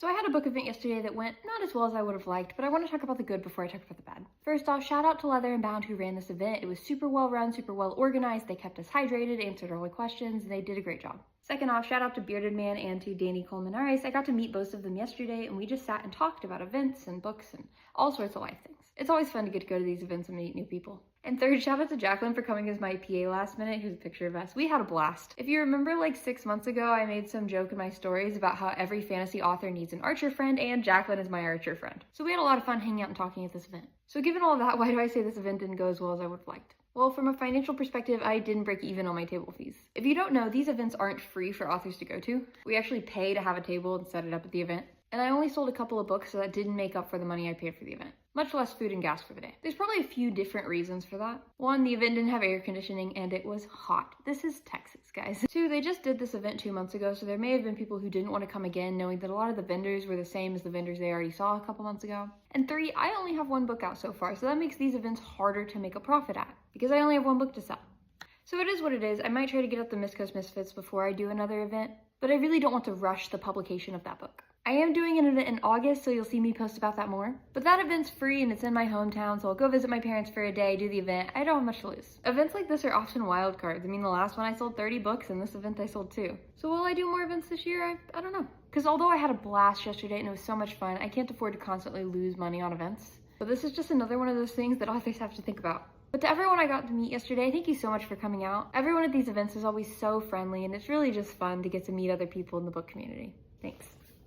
So I had a book event yesterday that went not as well as I would have liked, but I want to talk about the good before I talk about the bad. First off, shout out to Leather and Bound who ran this event. It was super well run, super well organized. They kept us hydrated, answered all the questions, and they did a great job. Second off, shout out to Bearded Man and to Danny Colmenares. I got to meet both of them yesterday, and we just sat and talked about events and books and all sorts of life things. It's always fun to get to go to these events and meet new people. And third, shout out to Jacqueline for coming as my PA last minute. Here's a picture of us. We had a blast. If you remember, like 6 months ago, I made some joke in my stories about how every fantasy author needs an archer friend, and Jacqueline is my archer friend. So we had a lot of fun hanging out and talking at this event. So given all of that, why do I say this event didn't go as well as I would have liked? Well, from a financial perspective, I didn't break even on my table fees. If you don't know, these events aren't free for authors to go to. We actually pay to have a table and set it up at the event. And I only sold a couple of books, so that didn't make up for the money I paid for the event. Much less food and gas for the day. There's probably a few different reasons for that. One, the event didn't have air conditioning and it was hot. This is Texas, guys. Two, they just did this event 2 months ago, so there may have been people who didn't want to come again, knowing that a lot of the vendors were the same as the vendors they already saw a couple months ago. And three, I only have one book out so far, so that makes these events harder to make a profit at, because I only have one book to sell. So it is what it is. I might try to get up the Miss Coast Misfits before I do another event, but I really don't want to rush the publication of that book. I am doing an event in August, so you'll see me post about that more. But that event's free and it's in my hometown, so I'll go visit my parents for a day, do the event. I don't have much to lose. Events like this are often wild cards. I mean, the last one I sold 30 books and this event I sold 2. So will I do more events this year? I don't know. Because although I had a blast yesterday and it was so much fun, I can't afford to constantly lose money on events. But this is just another one of those things that authors have to think about. But to everyone I got to meet yesterday, thank you so much for coming out. Everyone at these events is always so friendly and it's really just fun to get to meet other people in the book community. Thanks.